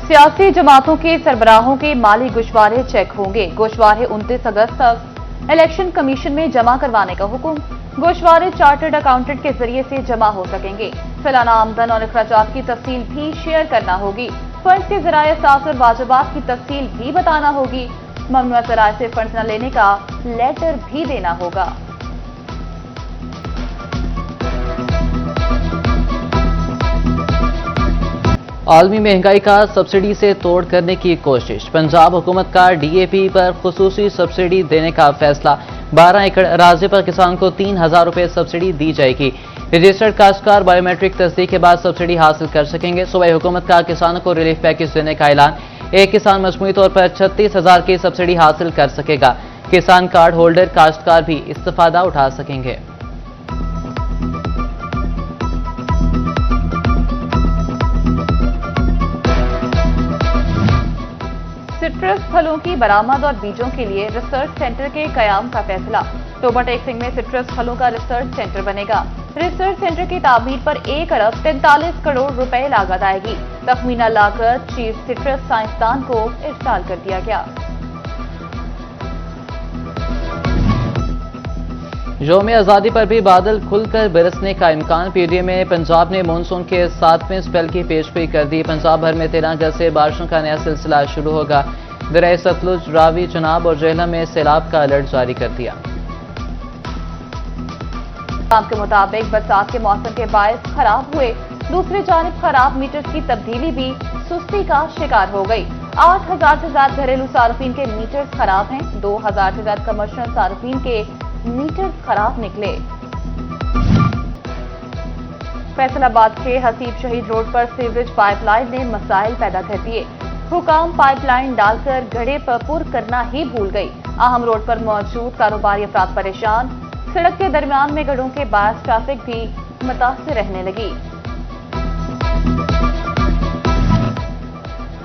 सियासी जमातों के सरबराहों के माली गोशवारे चेक होंगे। गोशवारे 29 अगस्त तक इलेक्शन कमीशन में जमा करवाने का हुक्म। गोशवारे चार्टर्ड अकाउंटेंट के जरिए से जमा हो सकेंगे। सालाना आमदन और अखराजात की तफसील भी शेयर करना होगी। फंड के जराये साथ और वाजिबात की तफसील भी बताना होगी। ममनुआ जराये से फंड न लेने का लेटर भी देना होगा। आलमी महंगाई का सब्सिडी से तोड़ करने की कोशिश। पंजाब हुकूमत का डीएपी पर खुसूसी सब्सिडी देने का फैसला। 12 एकड़ अराज़ी पर किसान को 3,000 रुपए सब्सिडी दी जाएगी। रजिस्टर्ड काश्तकार बायोमेट्रिक तस्दीक के बाद सब्सिडी हासिल कर सकेंगे। सूबाई हुकूमत का किसानों को रिलीफ पैकेज देने का ऐलान। एक किसान मजमूई तौर पर 36,000 की सब्सिडी हासिल कर सकेगा। किसान कार्ड होल्डर काश्तकार भी इस्तेफादा उठा सकेंगे। सिट्रस फलों की बरामद और बीजों के लिए रिसर्च सेंटर के कयाम का फैसला। टोबा टेक सिंह में सिट्रस फलों का रिसर्च सेंटर बनेगा। रिसर्च सेंटर की तामीर पर 1 अरब 43 करोड़ रुपए लागत आएगी। तखमीना लागत चीफ सिट्रस साइंसदान को इरसाल कर दिया गया। यौम आज़ादी पर भी बादल खुलकर बरसने का इम्कान। पीडीए में पंजाब ने मानसून के 7वें स्पेल की पेशगोई कर दी। पंजाब भर में 13 अगस्त से बारिशों का नया सिलसिला शुरू होगा। दरियाए सतलुज, रावी, चनाब और जेहलम में सैलाब का अलर्ट जारी कर दिया। के मुताबिक बरसात के मौसम के बायस खराब हुए। दूसरी जानिब खराब मीटर्स की तब्दीली भी सुस्ती का शिकार हो गई। 8,000 से ज्यादा घरेलू सार्फिन के मीटर्स खराब हैं। 2,000 से ज्यादा कमर्शियल सार्फिन के मीटर्स खराब निकले। फैसलाबाद के हसीब शहीद रोड पर सीवरेज पाइपलाइन ने मसाइल पैदा कर दिए। हुकाम पाइपलाइन डालकर गड्ढे पर पुर करना ही भूल गई। अहम रोड पर मौजूद कारोबारी अफराद परेशान। सड़क के दरमियान में गड्ढों के बायस ट्रैफिक भी मुतासिर रहने लगी।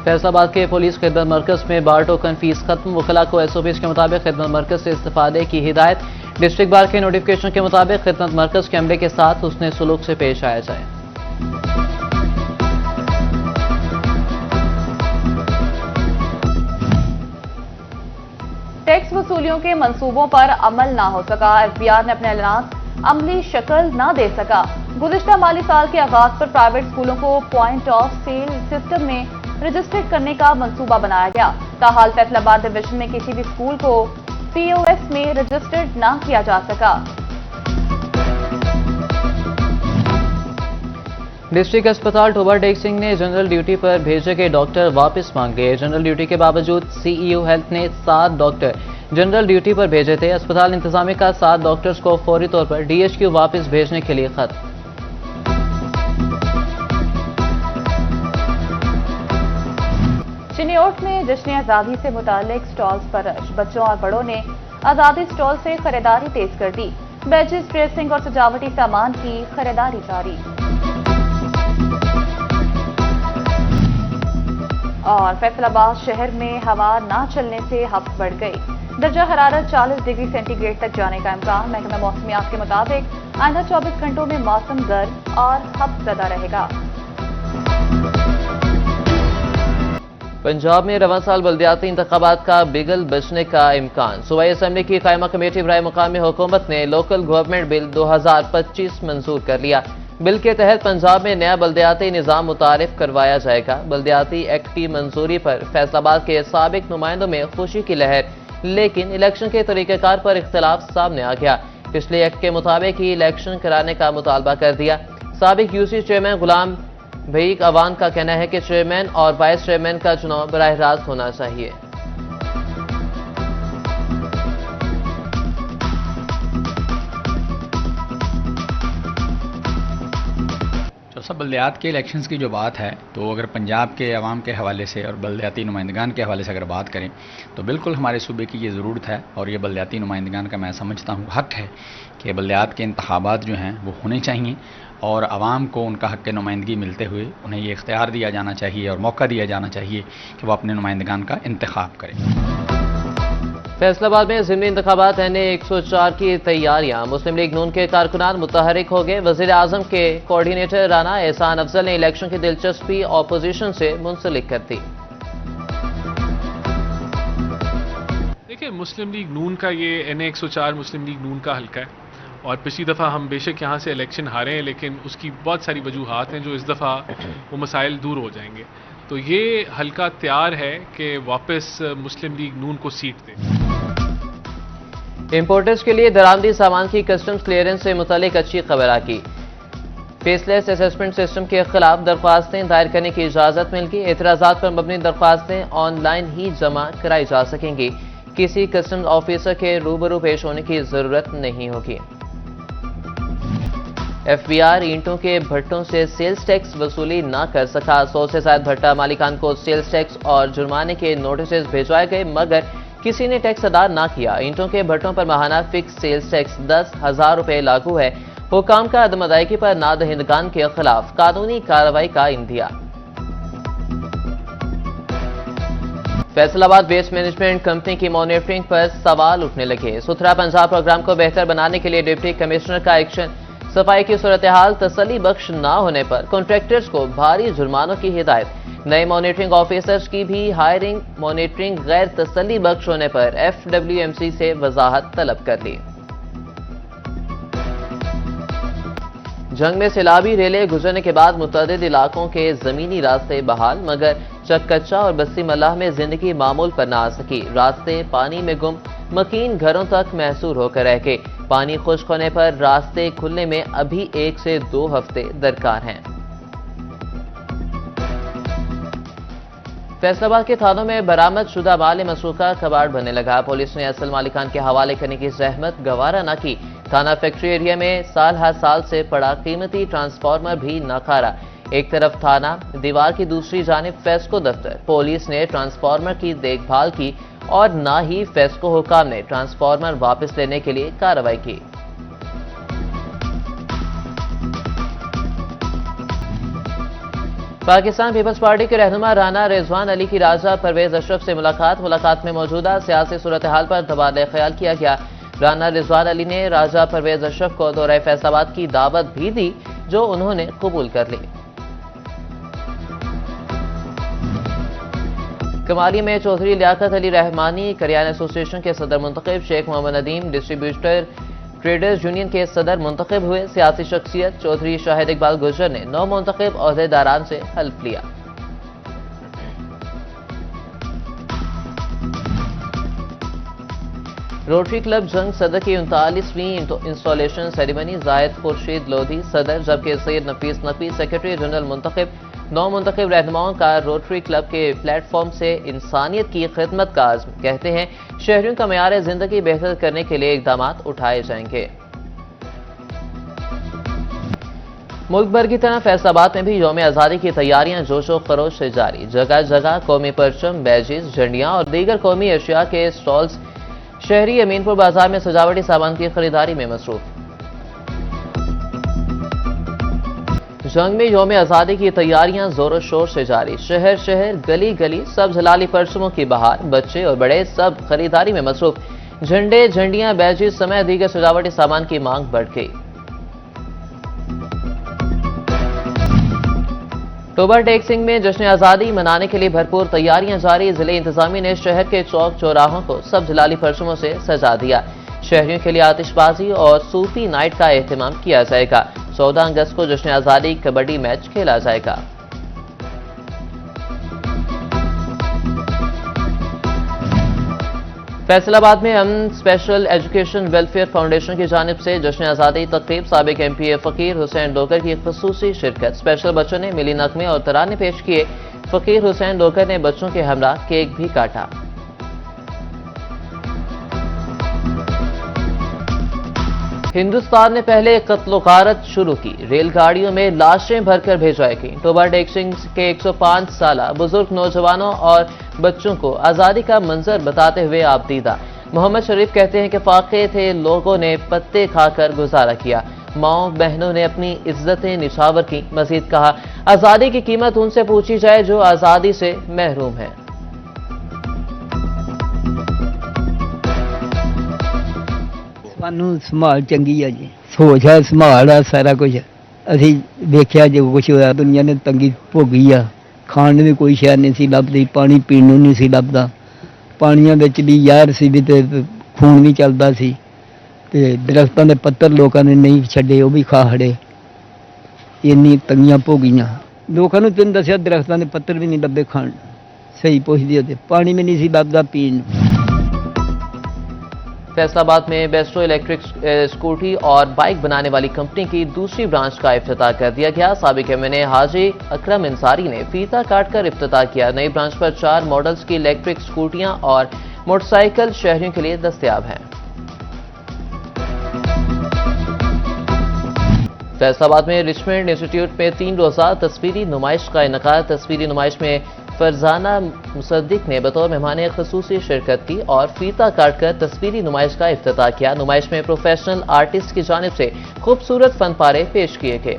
फैसलाबाद के पुलिस खिदमत मरकज में बार टोकन फीस खत्म। वकला को एसओपीज के मुताबिक खिदमत मरकज से इस्तेफादे की हिदायत। डिस्ट्रिक्ट बार के नोटिफिकेशन के मुताबिक खिदमत मरकज के अमले के साथ हुस्ने सुलूक से पेश आया जाए। टैक्स वसूलियों के मंसूबों पर अमल ना हो सका। एफबीआर ने अपने ऐलान अमली शक्ल न दे सका। गुज़िश्ता माली साल के आगाज पर प्राइवेट स्कूलों को पॉइंट ऑफ सेल सिस्टम में रजिस्टर्ड करने का मंसूबा बनाया गया। ताहाल फैसलाबाद डिवीजन में किसी भी स्कूल को पीओएस में रजिस्टर्ड न किया जा सका। डिस्ट्रिक्ट अस्पताल टोबा टेक सिंह ने जनरल ड्यूटी पर भेजे गए डॉक्टर वापस मांग लिए। जनरल ड्यूटी के बावजूद सीईओ हेल्थ ने 7 डॉक्टर जनरल ड्यूटी पर भेजे थे। अस्पताल इंतजामिया का 7 डॉक्टर्स को फौरी तौर पर डीएचक्यू वापस भेजने के लिए खत। चिन्योट में जश्न आज़ादी से मुतालिक स्टॉल्स पर रश। बच्चों और बड़ों ने आज़ादी स्टॉल से खरीदारी तेज कर दी। बैजेस, ड्रेसिंग और सजावटी सामान की खरीदारी जारी। और फैसलाबाद शहर में हवा ना चलने से हफ्स बढ़ गई। दर्जा हरारत 40 डिग्री सेंटीग्रेड तक जाने का इम्कान। महकमा मौसमियात के मुताबिक आइंदा 24 घंटों में मौसम गर्म और हफ्सज़दा रहेगा। पंजाब में रवां साल बल्दियाती इंतखाबात का बिगल बचने का इम्कान। सूबाई असम्बली की कायमा कमेटी बराए मुकामी हुकूमत ने लोकल गवर्नमेंट बिल 2025 मंजूर कर लिया। बिल के तहत पंजाब में नया बल्दियाती निज़ाम मुतारिफ करवाया जाएगा। बल्दियाती एक्ट की मंजूरी पर फैसलाबाद के साबिक नुमाइंदों में खुशी की लहर, लेकिन इलेक्शन के तरीक़ेकार पर इख्तलाफ सामने आ गया। पिछले एक्ट के मुताबिक ही इलेक्शन कराने का मुतालबा कर दिया। साबिक यूसी चेयरमैन गुलाम भईक अवान का कहना है कि चेयरमैन और वाइस चेयरमैन का चुनाव बराह रास्त होना चाहिए। सब बल्दियात के इलेक्शंस की जो बात है, तो अगर पंजाब के अवाम के हवाले से और बल्दियाती नुमाइंदगान के हवाले से अगर बात करें तो बिल्कुल हमारे सूबे की ये ज़रूरत है। और ये बल्दियाती नुमाइंदगान का मैं समझता हूँ हक है कि बल्दियात के इंतखाबात जो हैं वो होने चाहिए और आवाम को उनका हक़ नुमाइंदगी मिलते हुए उन्हें ये इख्तियार दिया जाना चाहिए और मौका दिया जाना चाहिए कि वो अपने नुमाइंदगान का इंतखाब करें। فیصل آباد میں ضمنی انتخابات NA-104 کی تیاریاں، مسلم لیگ نون کے کارکنان متحرک ہو گئے۔ وزیر اعظم کے کوارڈینیٹر رانا احسان افضل نے الیکشن کی دلچسپی اپوزیشن سے منسلک کر دی۔ دیکھیں، مسلم لیگ نون کا یہ NA-104 مسلم لیگ نون کا حلقہ ہے، اور پچھلی دفعہ ہم بے شک یہاں سے الیکشن ہارے ہیں، لیکن اس کی بہت ساری وجوہات ہیں جو اس دفعہ وہ مسائل دور ہو جائیں گے۔ تو یہ حلقہ تیار ہے کہ واپس مسلم لیگ نون کو سیٹ دے۔ امپورٹرز کے لیے درآمدی سامان کی کسٹمز کلیئرنس سے متعلق اچھی خبر آ گئی۔ فیس لیس اسسمنٹ سسٹم کے خلاف درخواستیں دائر کرنے کی اجازت مل گئی۔ اعتراضات پر مبنی درخواستیں آن لائن ہی جمع کرائی جا سکیں گی۔ کسی کسٹمز آفیسر کے روبرو پیش ہونے کی ضرورت نہیں ہوگی۔ FBR اینٹوں کے بھٹوں سے سیلز ٹیکس وصولی نہ کر سکا۔ 100 سے زائد بھٹا مالکان کو سیلز ٹیکس اور جرمانے کے نوٹسز بھیجوائے گئے، مگر کسی نے ٹیکس ادا نہ کیا۔ اینٹوں کے بھٹوں پر ماہانہ فکس سیلز ٹیکس 10,000 روپے لاگو ہے۔ حکام کا عدم ادائیگی پر نادہندگان کے خلاف قانونی کارروائی کا اندیا۔ فیصل آباد ویسٹ مینجمنٹ کمپنی کی مانیٹرنگ پر سوال اٹھنے لگے۔ ستھرا پنجاب پروگرام کو بہتر بنانے کے لیے ڈپٹی کمشنر کا ایکشن۔ صفائی کی صورتحال تسلی بخش نہ ہونے پر کنٹریکٹرز کو بھاری جرمانوں کی ہدایت۔ نئے مانیٹرنگ آفیسرز کی بھی ہائرنگ۔ مانیٹرنگ غیر تسلی بخش ہونے پر FWMC سے وضاحت طلب کر لی۔ جنگ میں سیلابی ریلیں گزرنے کے بعد متعدد علاقوں کے زمینی راستے بحال، مگر چک کچا اور بستی ملاح میں زندگی معمول پر نہ آ سکی۔ راستے پانی میں گم، مکین گھروں تک محصور ہو کر رہ گئے۔ پانی خشک ہونے پر راستے کھلنے میں ابھی 1 سے 2 ہفتے درکار ہیں۔ فیصل آباد کے تھانوں میں برآمد شدہ مال مسروقہ کباڑ بننے لگا۔ پولیس نے اصل مالکان کے حوالے کرنے کی زحمت گوارا نہ کی۔ تھانہ فیکٹری ایریا میں سال ہر سال سے پڑا قیمتی ٹرانسفارمر بھی ناکارہ۔ ایک طرف تھانہ، دیوار کی دوسری جانب فیسکو دفتر۔ پولیس نے ٹرانسفارمر کی دیکھ بھال کی اور نہ ہی فیسکو حکام نے ٹرانسفارمر واپس لینے کے لیے کارروائی کی۔ پاکستان پیپلز پارٹی کے رہنما رانا رضوان علی کی راجہ پرویز اشرف سے ملاقات میں موجودہ سیاسی صورتحال پر تبادلہ خیال کیا گیا۔ رانا رضوان علی نے راجہ پرویز اشرف کو دورہ فیصل آباد کی دعوت بھی دی، جو انہوں نے قبول کر لی۔ کمالی میں چودھری لیاقت علی رحمانی کریان ایسوسی ایشن کے صدر منتخب، شیخ محمد ندیم ڈسٹریبیوٹر ٹریڈرز یونین کے صدر منتخب ہوئے۔ سیاسی شخصیت چودھری شاہد اقبال گجر نے 9 منتخب عہدیداران سے حلف لیا۔ روٹری کلب جنگ صدر کی 39ویں انسٹالیشن سیریمنی زاہد خورشید لودھی صدر، جبکہ سید نفیس نقوی سیکرٹری جنرل منتخب۔ 9 منتخب رہنماؤں کا روٹری کلب کے پلیٹ فارم سے انسانیت کی خدمت کا عزم، کہتے ہیں شہریوں کا معیار زندگی بہتر کرنے کے لیے اقدامات اٹھائے جائیں گے۔ ملک بھر کی طرح فیصل آباد میں بھی یوم آزادی کی تیاریاں جوش و خروش سے جاری۔ جگہ جگہ قومی پرچم، بیجز، جھنڈیاں اور دیگر قومی اشیاء کے سٹالز۔ شہری امین پور بازار میں سجاوٹی سامان کی خریداری میں مصروف۔ جنگ میں یوم آزادی کی تیاریاں زور و شور سے جاری۔ شہر شہر، گلی گلی سبز ہلالی پرچموں کی بہار۔ بچے اور بڑے سب خریداری میں مصروف۔ جھنڈے، جھنڈیاں، بیجز سمیت دیگر سجاوٹی سامان کی مانگ بڑھ گئی۔ اکتوبر ٹیکسنگ میں جشن آزادی منانے کے لیے بھرپور تیاریاں جاری۔ ضلع انتظامیہ نے شہر کے چوک چوراہوں کو سبز ہلالی پرچموں سے سجا دیا۔ شہریوں کے لیے آتش بازی اور صوفی نائٹ کا اہتمام کیا جائے گا۔ 14 اگست کو جشن آزادی کبڈی میچ کھیلا جائے گا۔ فیصل آباد میں امن اسپیشل ایجوکیشن ویلفیئر فاؤنڈیشن کی جانب سے جشن آزادی تقریب، سابق MP فقیر حسین ڈوگر کی خصوصی شرکت۔ اسپیشل بچوں نے ملی نغمے اور ترانے پیش کیے۔ فقیر حسین ڈوگر نے بچوں کے ہمراہ کیک بھی کاٹا۔ ہندوستان نے پہلے قتل و غارت شروع کی۔ ریل گاڑیوں میں لاشیں بھر کر بھیجوائی گئیں۔ اکتوبر ٹیکسنگ کے 105 سالہ بزرگ نوجوانوں اور بچوں کو آزادی کا منظر بتاتے ہوئے آپ دیدہ محمد شریف کہتے ہیں کہ فاقے تھے، لوگوں نے پتے کھا کر گزارا کیا، ماؤں بہنوں نے اپنی عزتیں نچھاور کی۔ مزید کہا، آزادی کی قیمت ان سے پوچھی جائے جو آزادی سے محروم ہیں۔ ਸਾਨੂੰ ਸੰਭਾਲ ਚੰਗੀ ਆ ਜੀ, ਸੋਚ ਆ, ਸੰਭਾਲ ਆ, ਸਾਰਾ ਕੁਝ ਅਸੀਂ ਵੇਖਿਆ ਜੋ ਕੁਛ ਹੋਇਆ, ਦੁਨੀਆ ਨੇ ਤੰਗੀ ਭੋਗੀ ਆ, ਖਾਣ ਨੂੰ ਵੀ ਕੋਈ ਸ਼ੈ ਨਹੀਂ ਸੀ ਲੱਭਦੀ, ਪਾਣੀ ਪੀਣ ਨੂੰ ਨਹੀਂ ਸੀ ਲੱਭਦਾ, ਪਾਣੀਆਂ ਵਿੱਚ ਵੀ ਜ਼ਹਿਰ ਸੀ ਵੀ ਤੇ ਖੂਨ ਵੀ ਚੱਲਦਾ ਸੀ, ਤੇ ਦਰਖਤਾਂ ਦੇ ਪੱਤਰ ਲੋਕਾਂ ਨੇ ਨਹੀਂ ਛੱਡੇ, ਉਹ ਵੀ ਖਾ ਹੜੇ, ਇੰਨੀ ਤੰਗੀਆਂ ਭੋਗੀਆਂ ਲੋਕਾਂ ਨੂੰ। ਤੈਨੂੰ ਦੱਸਿਆ ਦਰਖਤਾਂ ਦੇ ਪੱਤਰ ਵੀ ਨਹੀਂ ਲੱਭੇ ਖਾਣ, ਸਹੀ ਪੁੱਛਦੀ ਉਹਦੇ, ਪਾਣੀ ਵੀ नहीं सी ਲੱਭਦਾ ਪੀਣ ਨੂੰ। फैसलाबाद में बेस्टो इलेक्ट्रिक स्कूटी और बाइक बनाने वाली कंपनी की दूसरी ब्रांच का इफ्तिताह कर दिया गया। साबिक एमएनए हाजी अकरम अंसारी ने फीता काटकर इफ्तिताह किया। नई ब्रांच पर 4 मॉडल्स की इलेक्ट्रिक स्कूटियां और मोटरसाइकिल शहरियों के लिए दस्तयाब हैं। फैसलाबाद में रिचमंड इंस्टीट्यूट में 3 रोज़ा तस्वीरी नुमाइश का इनकाद। तस्वीरी नुमाइश में फरजाना मुसद्दिक ने बतौर मेहमान ख़ुसूसी शिरकत की और फीता काटकर तस्वीरी नुमाइश का इफ्तिताह किया। नुमाइश में प्रोफेशनल आर्टिस्ट की जानिब से खूबसूरत फन पारे पेश किए गए।